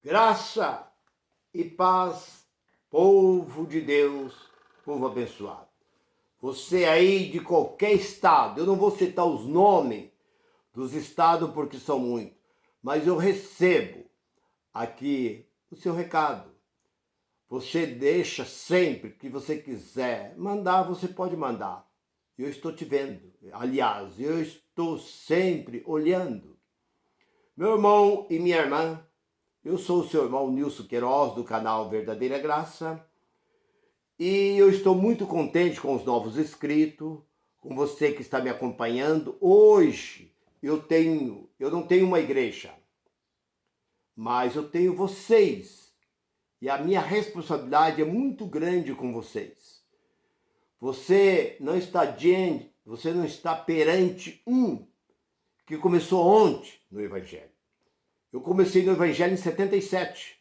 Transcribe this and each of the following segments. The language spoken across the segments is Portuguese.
Graça e paz, povo de Deus, povo abençoado. Você aí de qualquer estado, eu não vou citar os nomes dos estados porque são muitos, mas eu recebo aqui o seu recado. Você deixa sempre que você quiser mandar, você pode mandar. Eu estou te vendo. Aliás, eu estou sempre olhando. Meu irmão e minha irmã, eu sou o seu irmão Nilson Queiroz, do canal Verdadeira Graça, e eu estou muito contente com os novos inscritos, com você que está me acompanhando. Hoje eu não tenho uma igreja, mas eu tenho vocês, e a minha responsabilidade é muito grande com vocês. Você não está perante que começou ontem no Evangelho. Eu comecei no Evangelho em 77.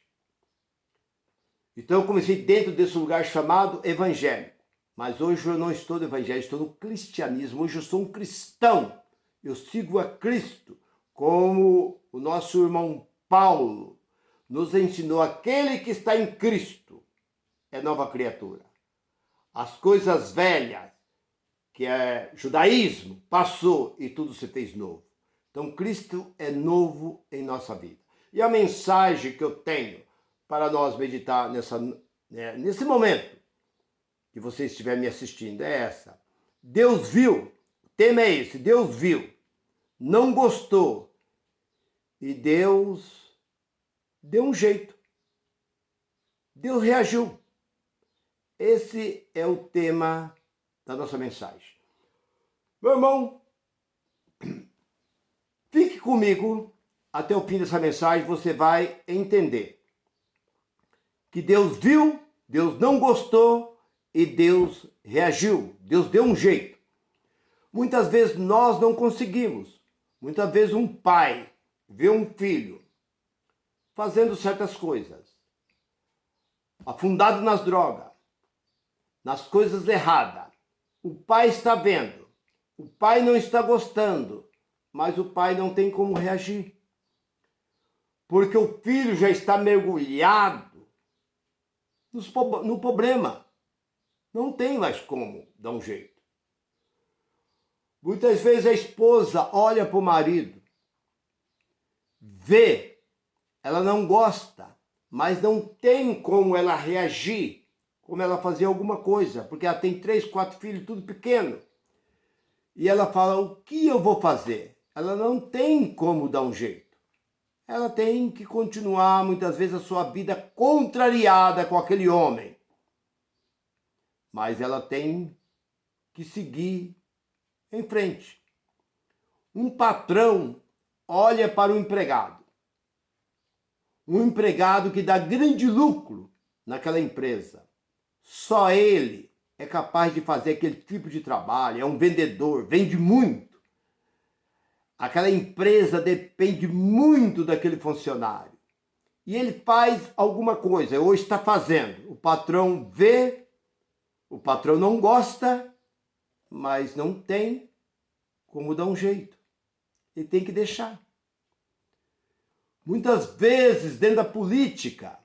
Então eu comecei dentro desse lugar chamado Evangelho. Mas hoje eu não estou no Evangelho, estou no cristianismo. Hoje eu sou um cristão. Eu sigo a Cristo, como o nosso irmão Paulo nos ensinou. Aquele que está em Cristo é nova criatura. As coisas velhas, que é judaísmo, passou e tudo se fez novo. Então, Cristo é novo em nossa vida. E a mensagem que eu tenho para nós meditar nesse momento que você estiver me assistindo é essa. Deus viu, o tema é esse, Deus viu, não gostou e Deus deu um jeito. Deus reagiu. Esse é o tema da nossa mensagem. Meu irmão, fique comigo até o fim dessa mensagem, você vai entender que Deus viu, Deus não gostou e Deus reagiu. Deus deu um jeito. Muitas vezes nós não conseguimos. Muitas vezes um pai vê um filho fazendo certas coisas, afundado nas drogas, nas coisas erradas. O pai está vendo, o pai não está gostando, mas o pai não tem como reagir. Porque o filho já está mergulhado no problema. Não tem mais como dar um jeito. Muitas vezes a esposa olha para o marido, vê, ela não gosta, mas não tem como ela reagir, como ela fazer alguma coisa, porque ela tem 3, 4 filhos, tudo pequeno. E ela fala, o que eu vou fazer? Ela não tem como dar um jeito. Ela tem que continuar, muitas vezes, a sua vida contrariada com aquele homem. Mas ela tem que seguir em frente. Um patrão olha para o empregado. Um empregado que dá grande lucro naquela empresa. Só ele é capaz de fazer aquele tipo de trabalho. É um vendedor, vende muito. Aquela empresa depende muito daquele funcionário. E ele faz alguma coisa, ou está fazendo. O patrão vê, o patrão não gosta, mas não tem como dar um jeito. Ele tem que deixar. Muitas vezes, dentro da política,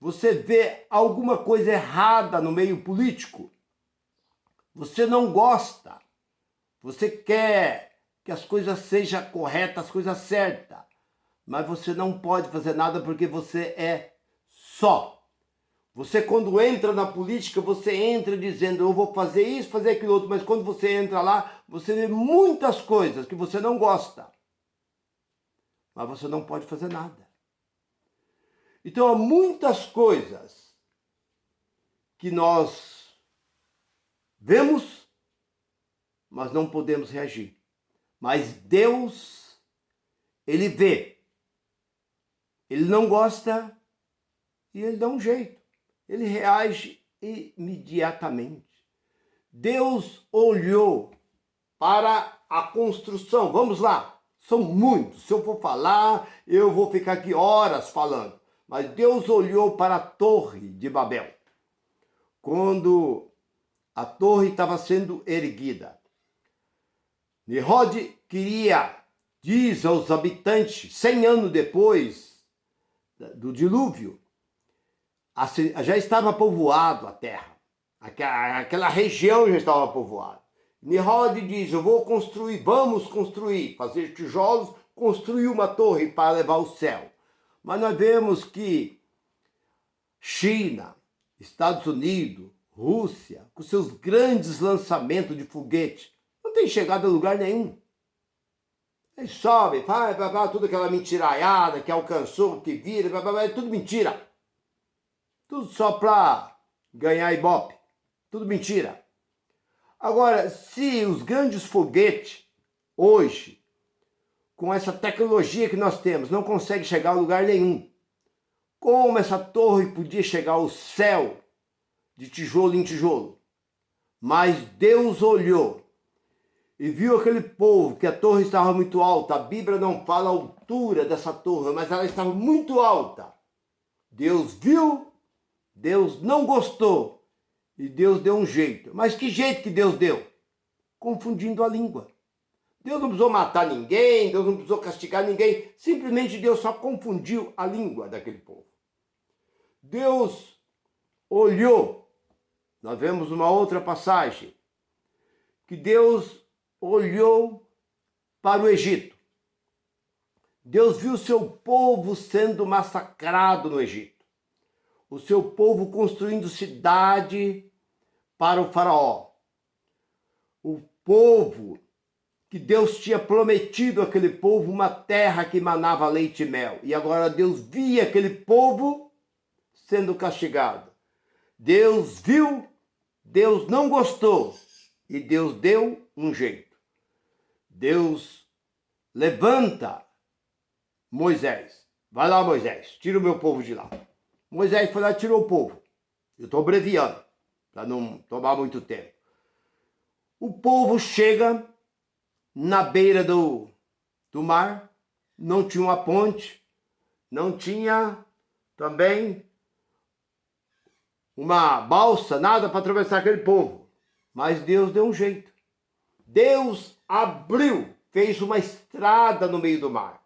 você vê alguma coisa errada no meio político. Você não gosta. Você quer que as coisas sejam corretas, as coisas certas. Mas você não pode fazer nada porque você é só. Você, quando entra na política, você entra dizendo, eu vou fazer isso, fazer aquilo outro. Mas quando você entra lá, você vê muitas coisas que você não gosta. Mas você não pode fazer nada. Então, há muitas coisas que nós vemos, mas não podemos reagir. Mas Deus, Ele vê. Ele não gosta e Ele dá um jeito. Ele reage imediatamente. Deus olhou para a construção. Vamos lá. São muitos. Se eu for falar, eu vou ficar aqui horas falando. Mas Deus olhou para a Torre de Babel. Quando a torre estava sendo erguida. Nimrod queria, diz aos habitantes, 100 anos depois do dilúvio, já estava povoado a terra. Aquela região já estava povoada. Nimrod diz, vamos construir, fazer tijolos, construir uma torre para levar o céu. Mas nós vemos que China, Estados Unidos, Rússia, com seus grandes lançamentos de foguete, não tem chegado a lugar nenhum. Eles sobem, tudo aquela mentiraiada que alcançou, que vira, é tudo mentira. Tudo só para ganhar ibope. Tudo mentira. Agora, se os grandes foguetes, hoje, com essa tecnologia que nós temos, não conseguem chegar a lugar nenhum, como essa torre podia chegar ao céu de tijolo em tijolo? Mas Deus olhou e viu aquele povo, que a torre estava muito alta. A Bíblia não fala a altura dessa torre, mas ela estava muito alta. Deus viu, Deus não gostou e Deus deu um jeito. Mas que jeito que Deus deu? Confundindo a língua. Deus não precisou matar ninguém, Deus não precisou castigar ninguém. Simplesmente Deus só confundiu a língua daquele povo. Deus olhou. Nós vemos uma outra passagem, que Deus olhou para o Egito. Deus viu o seu povo sendo massacrado no Egito. O seu povo construindo cidade para o faraó. O povo que Deus tinha prometido àquele povo uma terra que manava leite e mel. E agora Deus via aquele povo sendo castigado. Deus viu, Deus não gostou e Deus deu um jeito. Deus levanta Moisés. Vai lá, Moisés, tira o meu povo de lá. Moisés foi lá e tirou o povo. Eu estou abreviando, para não tomar muito tempo. O povo chega na beira do mar, não tinha uma ponte, não tinha também uma balsa, nada para atravessar aquele povo. Mas Deus deu um jeito. Deus abriu, fez uma estrada no meio do mar.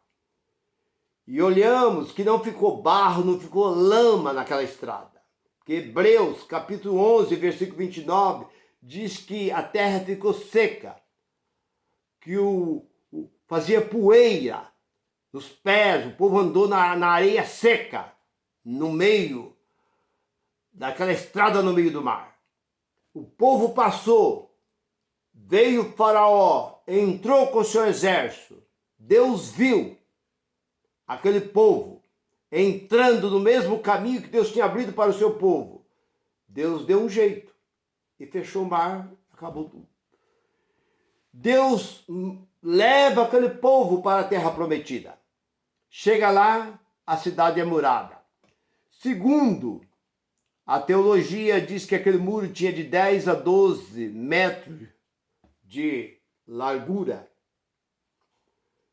E olhamos que não ficou barro, não ficou lama naquela estrada. Porque Hebreus, capítulo 11, versículo 29, diz que a terra ficou seca, que fazia poeira nos pés, o povo andou na areia seca, no meio daquela estrada no meio do mar. O povo passou, veio o faraó, entrou com o seu exército. Deus viu aquele povo entrando no mesmo caminho que Deus tinha abrido para o seu povo. Deus deu um jeito e fechou o mar, acabou tudo. Deus leva aquele povo para a terra prometida. Chega lá, a cidade é murada. Segundo, a teologia diz que aquele muro tinha de 10 a 12 metros de largura.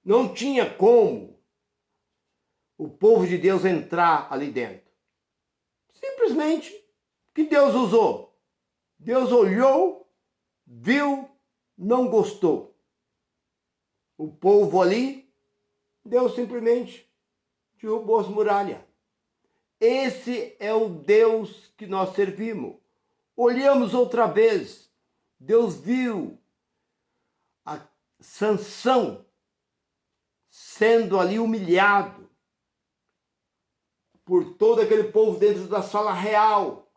Não tinha como o povo de Deus entrar ali dentro. Simplesmente que Deus usou. Deus olhou, viu, não gostou. O povo ali, Deus simplesmente derrubou as muralhas. Esse é o Deus que nós servimos. Olhamos outra vez. Deus viu a Sansão sendo ali humilhado por todo aquele povo dentro da sala real.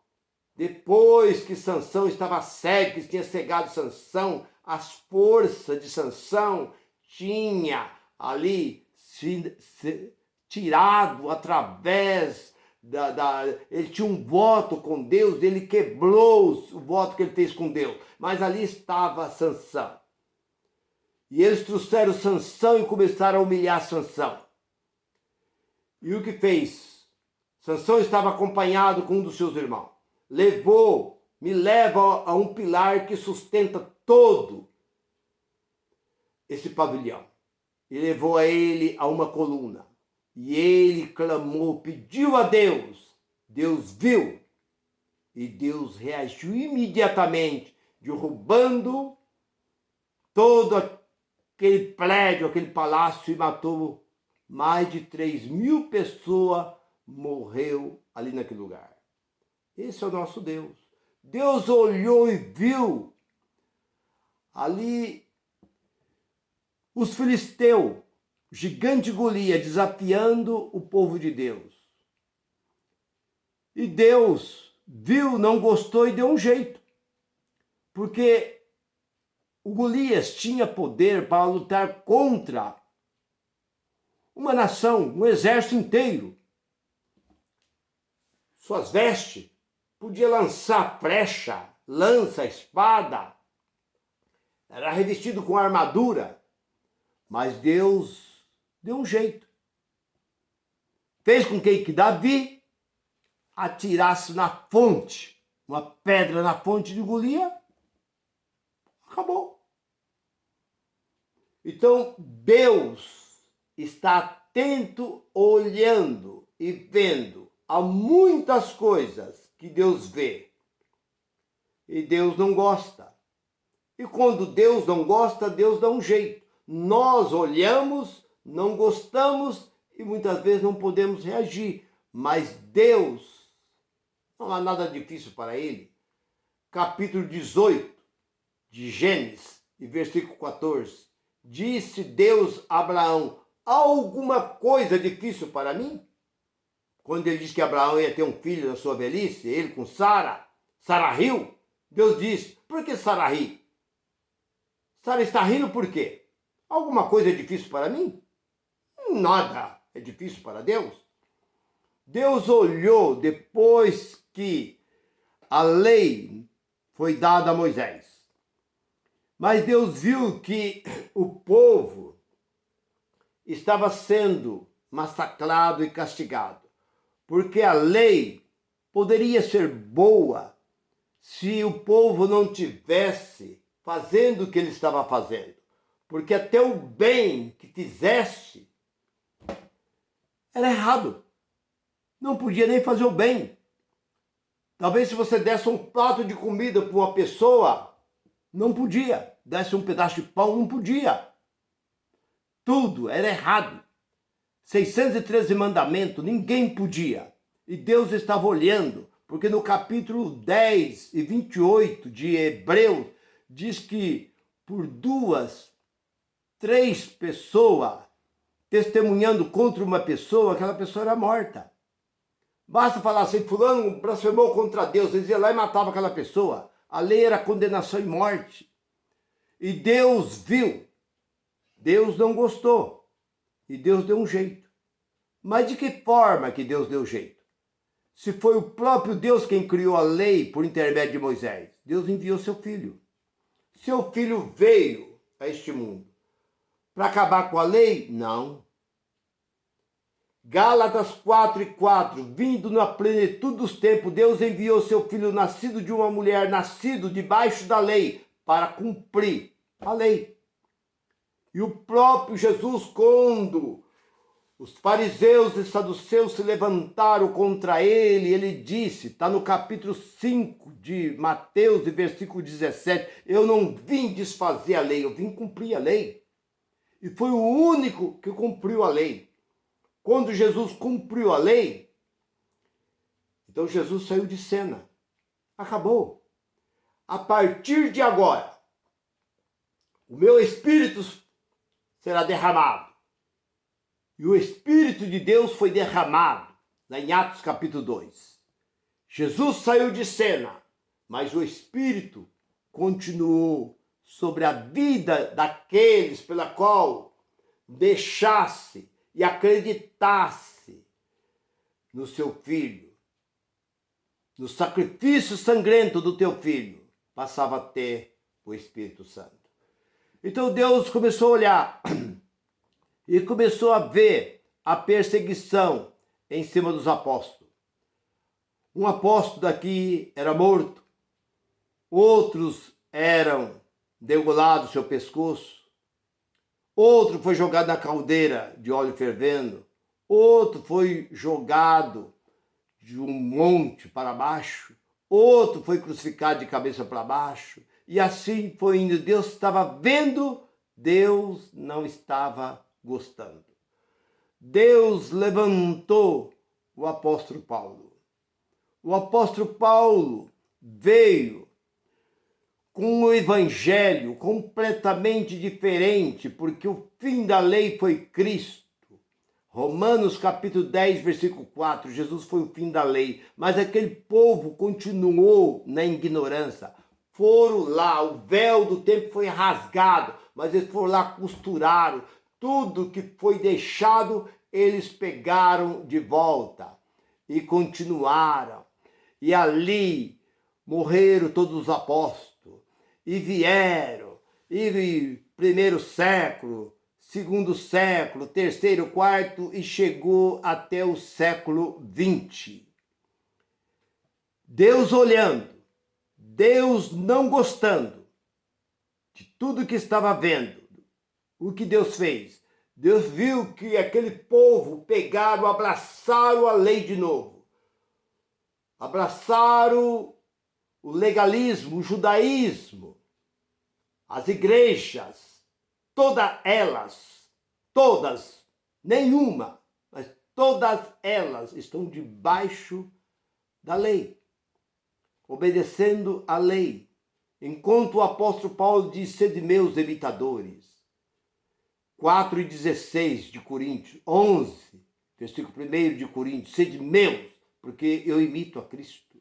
Depois que Sansão estava cego, que tinha cegado Sansão, as forças de Sansão tinha ali se tirado através ele tinha um voto com Deus, ele quebrou o voto que ele fez com Deus, mas ali estava Sansão. E eles trouxeram Sansão e começaram a humilhar Sansão. E o que fez? Sansão estava acompanhado com um dos seus irmãos. Me leva a um pilar que sustenta todo esse pavilhão. E levou a ele a uma coluna. E ele clamou, pediu a Deus. Deus viu. E Deus reagiu imediatamente, derrubando todo aquele prédio, aquele palácio, e matou mais de 3.000 pessoas morreu ali naquele lugar. Esse é o nosso Deus. Deus olhou e viu ali os filisteus, o gigante Golias, desafiando o povo de Deus. E Deus viu, não gostou e deu um jeito. Porque o Golias tinha poder para lutar contra uma nação, um exército inteiro. Suas vestes, podia lançar flecha, lança, espada. Era revestido com armadura. Mas Deus deu um jeito. Fez com que Davi atirasse na fonte, uma pedra na fonte de Golias. Acabou. Então, Deus está atento, olhando e vendo. Há muitas coisas que Deus vê e Deus não gosta. E quando Deus não gosta, Deus dá um jeito. Nós olhamos, não gostamos e muitas vezes não podemos reagir. Mas Deus, não há nada difícil para Ele. Capítulo 18 de Gênesis, e versículo 14. Disse Deus a Abraão, há alguma coisa difícil para mim? Quando ele disse que Abraão ia ter um filho na sua velhice, ele com Sara riu. Deus disse, por que Sara ri? Sara está rindo por quê? Alguma coisa é difícil para mim? Nada é difícil para Deus. Deus olhou depois que a lei foi dada a Moisés. Mas Deus viu que o povo estava sendo massacrado e castigado. Porque a lei poderia ser boa se o povo não tivesse fazendo o que ele estava fazendo. Porque até o bem que fizeste era errado. Não podia nem fazer o bem. Talvez se você desse um prato de comida para uma pessoa, não podia. Desse um pedaço de pão, não podia. Tudo era errado. 613 mandamentos, ninguém podia. E Deus estava olhando, porque no capítulo 10 e 28 de Hebreus, diz que por 3 pessoas testemunhando contra uma pessoa, aquela pessoa era morta. Basta falar assim, fulano blasfemou contra Deus, eles iam lá e matavam aquela pessoa. A lei era condenação e morte. E Deus viu, Deus não gostou, e Deus deu um jeito. Mas de que forma que Deus deu jeito? Se foi o próprio Deus quem criou a lei por intermédio de Moisés, Deus enviou seu filho. Seu filho veio a este mundo para acabar com a lei? Não. Gálatas 4:4, vindo na plenitude dos tempos, Deus enviou seu filho nascido de uma mulher, nascido debaixo da lei, para cumprir a lei. E o próprio Jesus, quando os fariseus e saduceus se levantaram contra ele, ele disse, está no capítulo 5 de Mateus, versículo 17, eu não vim desfazer a lei, eu vim cumprir a lei. E foi o único que cumpriu a lei. Quando Jesus cumpriu a lei, então Jesus saiu de cena. Acabou. A partir de agora, o meu espírito será derramado. E o Espírito de Deus foi derramado, lá em Atos capítulo 2. Jesus saiu de cena, mas o Espírito continuou sobre a vida daqueles pela qual deixasse e acreditasse no seu Filho, no sacrifício sangrento do teu Filho, passava a ter o Espírito Santo. Então Deus começou a olhar e começou a ver a perseguição em cima dos apóstolos. Um apóstolo daqui era morto, outros eram degolados seu pescoço, outro foi jogado na caldeira de óleo fervendo, outro foi jogado de um monte para baixo, outro foi crucificado de cabeça para baixo, e assim foi indo. Deus estava vendo, Deus não estava gostando. Deus levantou o apóstolo Paulo. O apóstolo Paulo veio com um evangelho completamente diferente, porque o fim da lei foi Cristo. Romanos capítulo 10, versículo 4, Jesus foi o fim da lei, mas aquele povo continuou na ignorância. Foram lá, o véu do templo foi rasgado, mas eles foram lá, costuraram. Tudo que foi deixado, eles pegaram de volta e continuaram. E ali morreram todos os apóstolos, e vieram, e primeiro século, segundo século, terceiro, quarto, e chegou até o século 20. Deus olhando, Deus não gostando de tudo que estava vendo, o que Deus fez. Deus viu que aquele povo pegaram, abraçaram a lei de novo. Abraçaram o legalismo, o judaísmo, as igrejas, todas, nenhuma, mas todas elas estão debaixo da lei, obedecendo a lei. Enquanto o apóstolo Paulo diz, sede meus imitadores. 4:16 de Coríntios, 11, versículo 1 de Coríntios, sede meus, porque eu imito a Cristo.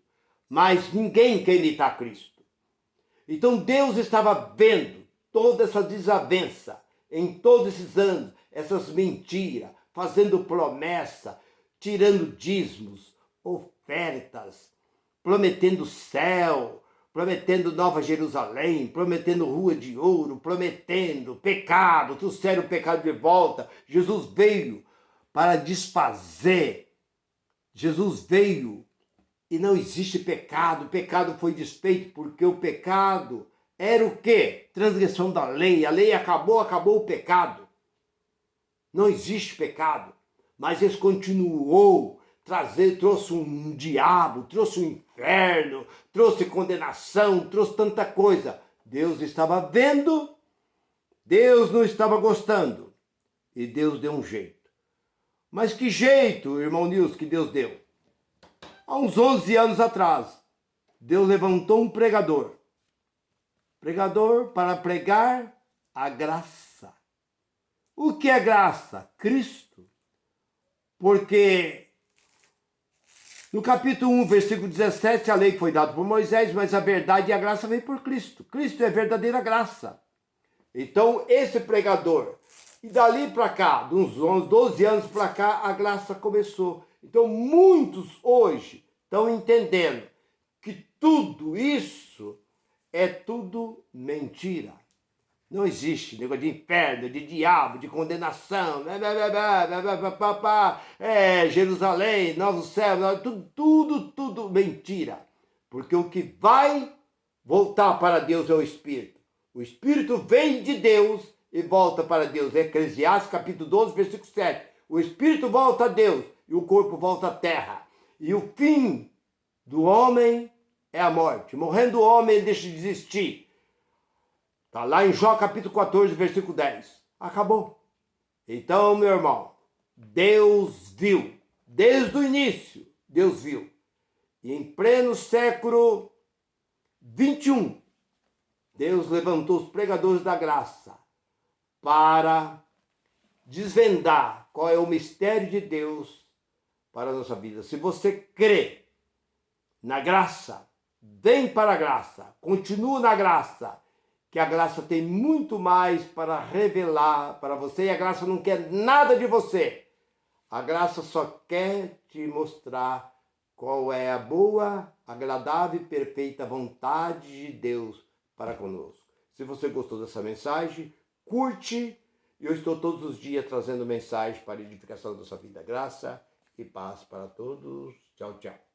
Mas ninguém quer imitar Cristo. Então Deus estava vendo toda essa desavença em todos esses anos, essas mentiras, fazendo promessa, tirando dízimos, ofertas, prometendo céu, prometendo Nova Jerusalém, prometendo rua de ouro, prometendo pecado, trouxeram o pecado de volta. Jesus veio para desfazer. Jesus veio e não existe pecado. O pecado foi desfeito porque o pecado era o quê? Transgressão da lei. A lei acabou o pecado. Não existe pecado. Mas ele continuou, trouxe um diabo, trouxe um inferno, trouxe condenação, trouxe tanta coisa. Deus estava vendo, Deus não estava gostando. E Deus deu um jeito. Mas que jeito, irmão Nilson, que Deus deu? Há uns 11 anos atrás, Deus levantou um pregador para pregar a graça. O que é graça? Cristo. Porque no capítulo 1, versículo 17, a lei foi dada por Moisés, mas a verdade e a graça vem por Cristo. Cristo é a verdadeira graça. Então, esse pregador, e dali para cá, de uns 11, 12 anos para cá, a graça começou. Então, muitos hoje estão entendendo que tudo isso é tudo mentira. Não existe negócio de inferno, de diabo, de condenação, Jerusalém, novo céu, tudo mentira. Porque o que vai voltar para Deus é o Espírito. O Espírito vem de Deus e volta para Deus. Eclesiastes capítulo 12, versículo 7. O Espírito volta a Deus e o corpo volta à terra. E o fim do homem é a morte. Morrendo o homem, ele deixa de existir. Está lá em Jó capítulo 14, versículo 10. Acabou. Então, meu irmão, Deus viu. Desde o início, Deus viu. E em pleno século 21, Deus levantou os pregadores da graça para desvendar qual é o mistério de Deus para a nossa vida. Se você crê na graça, vem para a graça, continua na graça, que a graça tem muito mais para revelar para você, e a graça não quer nada de você. A graça só quer te mostrar qual é a boa, agradável e perfeita vontade de Deus para conosco. Se você gostou dessa mensagem, curte. Eu estou todos os dias trazendo mensagens para a edificação da sua vida. Graça e paz para todos. Tchau, tchau.